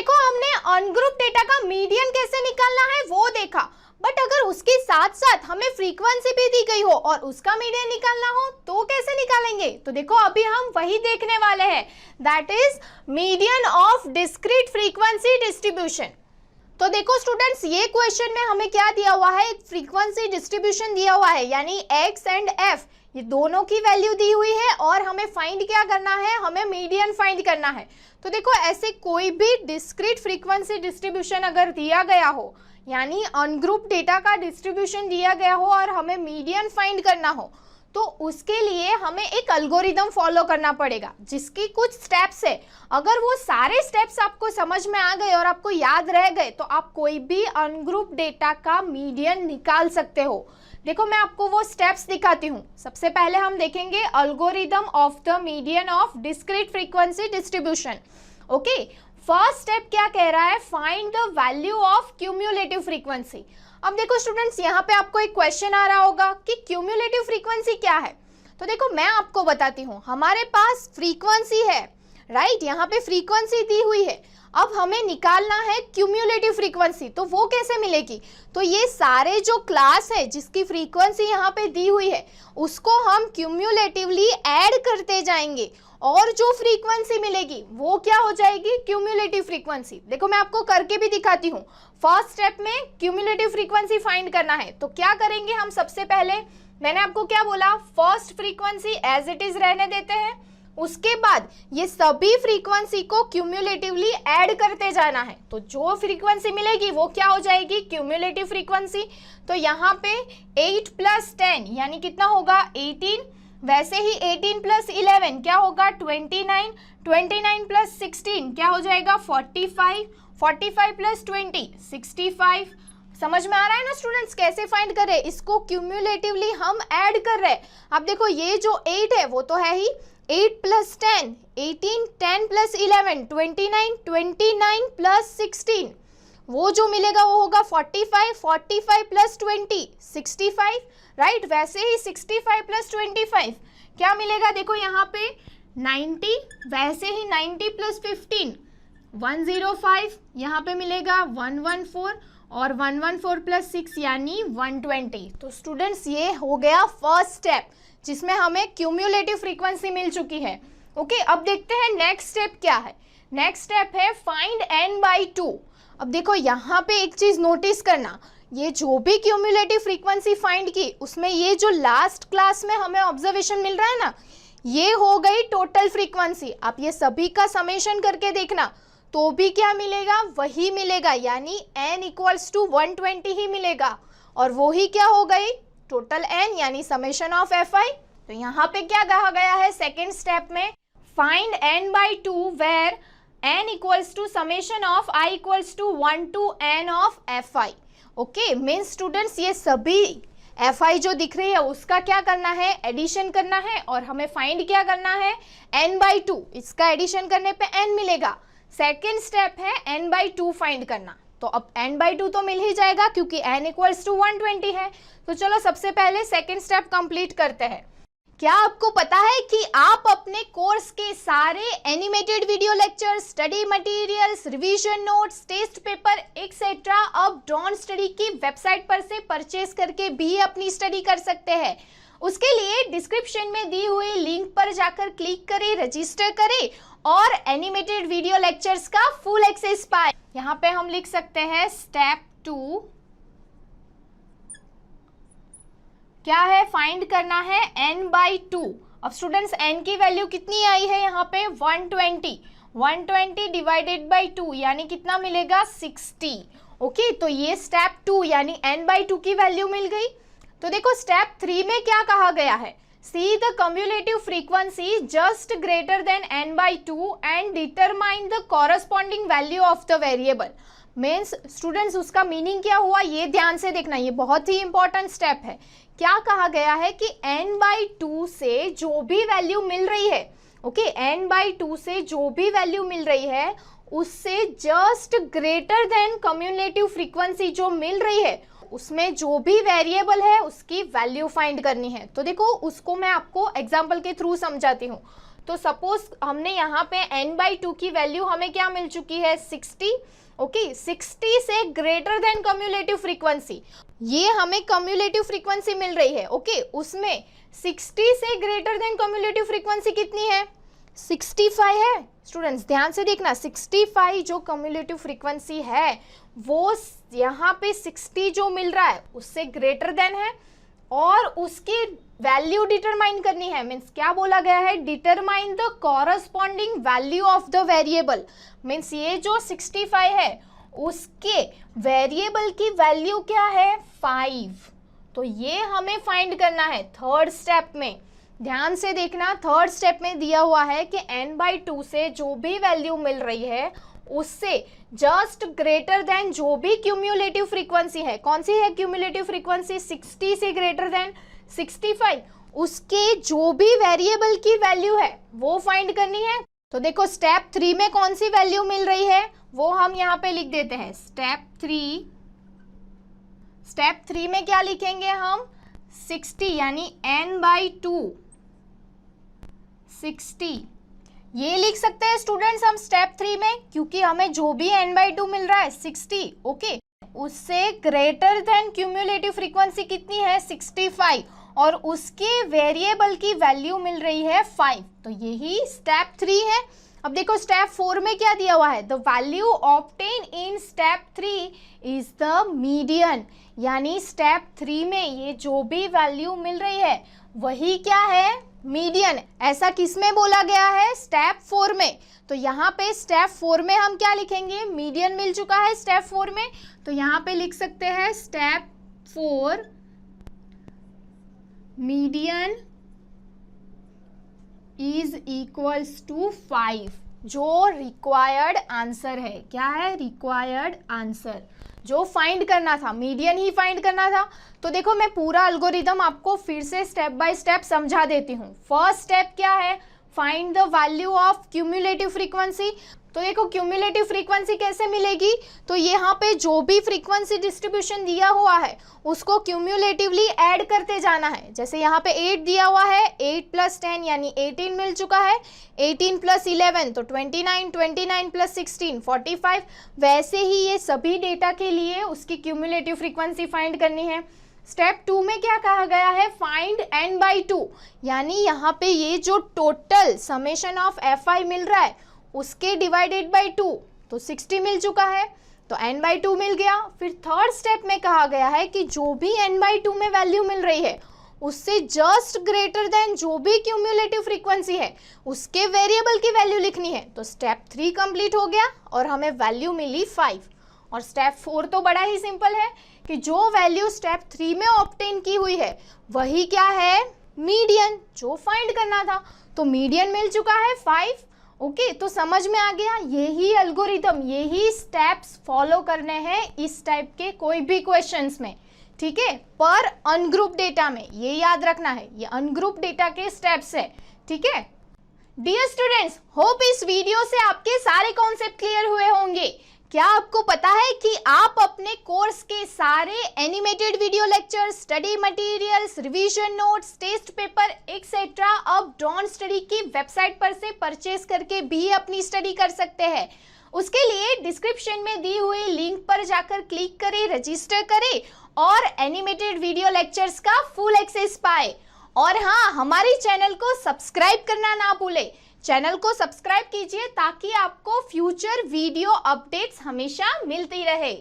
देखो हमने ungroup data का मीडियन कैसे निकालना है वो देखा, बट अगर उसके साथ साथ हमें फ्रीक्वेंसी भी दी गई हो और उसका मीडियन निकालना हो तो कैसे निकालेंगे? तो देखो अभी हम वही देखने वाले हैं, that is median of discrete frequency distribution. तो देखो स्टूडेंट्स, ये क्वेश्चन में हमें क्या दिया हुआ है, एक फ्रीक्वेंसी डिस्ट्रीब्यूशन दिया हुआ है, यानी x एंड f ये दोनों की वैल्यू दी हुई है और हमें फाइंड क्या करना है, हमें मीडियन फाइंड करना है। तो देखो ऐसे कोई भी डिस्क्रीट फ्रीक्वेंसी डिस्ट्रीब्यूशन अगर दिया गया हो, यानी अनग्रुप डेटा का डिस्ट्रीब्यूशन दिया गया हो और हमें मीडियन फाइंड करना हो, तो उसके लिए हमें एक एल्गोरिदम फॉलो करना पड़ेगा जिसकी कुछ स्टेप्स है। अगर वो सारे स्टेप्स आपको समझ में आ गए और आपको याद रह गए तो आप कोई भी अनग्रुप डेटा का मीडियन निकाल सकते हो। देखो मैं आपको वो स्टेप्स दिखाती हूँ। सबसे पहले हम देखेंगे algorithm of the median of discrete frequency distribution. Okay, first step क्या कह रहा है, find the value of cumulative frequency. अब देखो स्टूडेंट्स, यहाँ पे आपको एक क्वेश्चन आ रहा होगा कि क्यूम्युलेटिव फ्रीक्वेंसी क्या है। तो देखो मैं आपको बताती हूँ, हमारे पास फ्रीक्वेंसी है, राइट, यहाँ पे फ्रीक्वेंसी दी हुई है। अब हमें निकालना है क्यूम्युलेटिव फ्रीक्वेंसी, तो वो कैसे मिलेगी? तो ये सारे जो क्लास है जिसकी फ्रीक्वेंसी यहाँ पे दी हुई है उसको हम क्यूम्युलेटिवली ऐड करते जाएंगे और जो फ्रीक्वेंसी मिलेगी वो क्या हो जाएगी, क्यूम्युलेटिव फ्रीक्वेंसी। देखो मैं आपको करके भी दिखाती हूँ। फर्स्ट स्टेप में क्यूम्युलेटिव फ्रीक्वेंसी फाइंड करना है, तो क्या करेंगे हम, सबसे पहले मैंने आपको क्या बोला, first frequency as it is रहने देते हैं, उसके बाद ये सभी फ्रीक्वेंसी को क्यूम्युलेटिवली ऐड करते जाना है, तो जो फ्रीक्वेंसी मिलेगी वो क्या हो जाएगी, क्यूम्युलेटिव फ्रीक्वेंसी। तो यहाँ पे 8 + 10 यानी कितना होगा, 18, वैसे ही 18 + 11 क्या होगा, 29, 29 + 16 क्या हो जाएगा, 45, 45 + 20 65। समझ में आ रहा है ना स्टूडेंट्स, कैसे फाइंड करें, इसको क्यूम्युलेटिवली हम ऐड कर रहे हैं। अब देखो ये जो 8 है वो तो है ही, 8 + 10 18, 10 + 11 29, 29 + 16 वो जो मिलेगा वो होगा 45, 45 + 20 65, राइट। वैसे ही 65 + 25 क्या मिलेगा, देखो यहाँ पे 90, वैसे ही 90 + 15 105, यहाँ पे मिलेगा 114 और 114 + 6 यानी 120। तो स्टूडेंट्स ये हो गया फर्स्ट स्टेप जिसमें हमें क्यूम्युलेटिव फ्रीक्वेंसी मिल चुकी है। ओके, अब देखते हैं नेक्स्ट स्टेप क्या है। नेक्स्ट स्टेप है फाइंड n/2। अब देखो यहाँ पे एक चीज नोटिस करना, ये जो भी क्यूम्युलेटिव फ्रीक्वेंसी फाइंड की उसमें ये जो लास्ट क्लास में हमें ऑब्जर्वेशन मिल रहा है ना, ये हो गई टोटल फ्रीक्वेंसी। आप ये सभी का समेशन करके देखना तो भी क्या मिलेगा, वही मिलेगा, यानी n = 120 ही मिलेगा, और वो ही क्या हो गई, टोटल n यानी समेशन ऑफ fi। तो यहाँ पे क्या कहा गया है सेकेंड स्टेप में, find n/2 where n = summation of i = 1 to n of fi। Okay, mean students ये सभी fi जो दिख रही है उसका क्या करना है, एडिशन करना है, और हमें फाइंड क्या करना है, n/2, इसका एडिशन करने पे n मिलेगा। सेकेंड स्टेप है n/2 फाइंड करना, तो अब n/2 तो मिल ही जाएगा क्योंकि n = 120 है। तो चलो सबसे पहले सेकेंड स्टेप कंप्लीट करते हैं। क्या आपको पता है कि आप अपने कोर्स के सारे animated video lecture, study materials, revision notes, test paper etcetera अब डॉन स्टडी की वेबसाइट पर से परचेज करके भी अपनी स्टडी कर सकते हैं। उसके लिए डिस्क्रिप्शन में दी हुई लिंक पर जाकर क्लिक करें, रजिस्टर करें और एनिमेटेड वीडियो लेक्चर्स का फुल एक्सेस पाएं। यहाँ पे हम लिख सकते हैं स्टेप 2 क्या है, फाइंड करना है n/2। अब स्टूडेंट्स n की वैल्यू कितनी आई है यहाँ पे, 120, 120 डिवाइडेड बाई 2 यानी कितना मिलेगा, 60। ओके, तो ये स्टेप 2 यानी n/2 की वैल्यू मिल गई। तो देखो स्टेप 3 में क्या कहा गया है, see the cumulative frequency just greater than n/2 and determine the corresponding value of the variable. Means students उसका मीनिंग क्या हुआ ये ध्यान से देखना, ये बहुत ही इंपॉर्टेंट स्टेप है। क्या कहा गया है कि n/2 से जो भी वैल्यू मिल रही है, ओके, n/2 से जो भी वैल्यू मिल रही है उससे just greater than cumulative frequency जो मिल रही है उसमें जो भी वेरिएबल है उसकी वैल्यू फाइंड करनी है। तो देखो उसको मैं आपको एग्जांपल के थ्रू समझाती हूँ। तो सपोज हमने यहाँ पे n/2 की वैल्यू हमें क्या मिल चुकी है 60, ओके 60 से ग्रेटर देन कम्युलेटिव फ्रीक्वेंसी, ये हमें कम्युलेटिव फ्रीक्वेंसी मिल रही है, ओके उसमें 60 से ग्रेटर देन कम्युलेटिव फ्रीक्वेंसी कितनी है 65 है। स्टूडेंट्स ध्यान से देखना, 65 जो कम्युलेटिव फ्रीक्वेंसी है वो यहाँ पे 60 जो मिल रहा है उससे ग्रेटर देन है, और उसकी वैल्यू डिटरमाइन करनी है। मीन्स क्या बोला गया है, determine the corresponding value of the variable. Means ये जो 65 है उसके वेरिएबल की वैल्यू क्या है 5, तो ये हमें फाइंड करना है थर्ड स्टेप में। ध्यान से देखना, थर्ड स्टेप में दिया हुआ है कि n/2 से जो भी वैल्यू मिल रही है उससे जस्ट ग्रेटर देन जो भी क्यूम्युलेटिव फ्रीक्वेंसी है, कौन सी है क्यूम्युलेटिव फ्रीक्वेंसी 60 से ग्रेटर देन 65, उसके जो भी वेरिएबल की वैल्यू है वो फाइंड करनी है। तो देखो स्टेप 3 में कौन सी वैल्यू मिल रही है वो हम यहाँ पे लिख देते हैं। स्टेप 3 में क्या लिखेंगे हम 60 यानी n/2 60 ये लिख सकते हैं स्टूडेंट्स हम स्टेप 3 में, क्योंकि हमें जो भी n/2 मिल रहा है 60, ओके उससे ग्रेटर देन क्यूम्युलेटिव फ्रीक्वेंसी कितनी है 65, और उसके वेरिएबल की वैल्यू मिल रही है 5, तो यही स्टेप 3 है। अब देखो स्टेप 4 में क्या दिया हुआ है, the value obtain in step 3 is the median, यानी स्टेप 3 में ये जो भी वैल्यू मिल रही है वही क्या है मीडियन। ऐसा किस में बोला गया है स्टेप 4 में, तो यहाँ पे स्टेप 4 में हम क्या लिखेंगे, मीडियन मिल चुका है स्टेप 4 में, तो यहाँ पे लिख सकते हैं step 4 median is equals to 5, जो रिक्वायर्ड आंसर है। क्या है रिक्वायर्ड आंसर, जो फाइंड करना था मीडियन ही फाइंड करना था। तो देखो मैं पूरा एल्गोरिदम आपको फिर से स्टेप बाय स्टेप समझा देती हूँ। फर्स्ट स्टेप क्या है, find the value of cumulative frequency. तो देखो क्यूम्युलेटिव फ्रीक्वेंसी कैसे मिलेगी, तो यहाँ पे जो भी फ्रीक्वेंसी डिस्ट्रीब्यूशन दिया हुआ है उसको क्यूम्युलेटिवली ऐड करते जाना है। जैसे यहाँ पे 8 दिया हुआ है, 8 + 10 यानी 18 मिल चुका है, 18 + 11 तो 29, 29 + 16 45। वैसे ही ये सभी डेटा के लिए उसकी क्यूम्युलेटिव फ्रीक्वेंसी फाइंड करनी है। स्टेप 2 में क्या कहा गया है, फाइंड n/2, यानी यहाँ पे ये जो टोटल समेशन ऑफ fi मिल रहा है उसके डिवाइडेड बाय 2, तो 60 मिल चुका है, तो n/2 मिल गया। फिर थर्ड स्टेप में कहा गया है कि जो भी n/2 में वैल्यू मिल रही है उससे जस्ट ग्रेटर देन जो भी क्यूम्युलेटिव फ्रीक्वेंसी है उसके वेरिएबल की वैल्यू लिखनी है। तो स्टेप 3 कंप्लीट हो गया और हमें वैल्यू मिली 5। और स्टेप 4 तो बड़ा ही सिंपल है कि जो वैल्यू स्टेप 3 में ऑब्टेन की हुई है वही क्या है मीडियन, जो फाइंड करना था, तो मीडियन मिल चुका है 5। ओके तो समझ में आ गया, यही एल्गोरिथम यही स्टेप्स फॉलो करने हैं इस टाइप के कोई भी क्वेश्चंस में, ठीक है। पर अनग्रुप डेटा में ये याद रखना है, ये अनग्रुप डेटा के स्टेप्स है, ठीक है। डियर स्टूडेंट्स, होप इस वीडियो से आपके सारे कॉन्सेप्ट क्लियर हुए होंगे। क्या आपको पता है कि आप अपने कोर्स के सारे animated video lecture, study materials, revision notes, test paper etcetera अब डॉन स्टडी की वेबसाइट पर से परचेज करके भी अपनी स्टडी कर सकते हैं। उसके लिए डिस्क्रिप्शन में दी हुई लिंक पर जाकर क्लिक करें, रजिस्टर करें और एनिमेटेड वीडियो लेक्चर्स का फुल एक्सेस पाए। और हाँ, हमारे चैनल को सब्सक्राइब करना ना भूलें। चैनल को सब्सक्राइब कीजिए ताकि आपको फ्यूचर वीडियो अपडेट्स हमेशा मिलती रहे।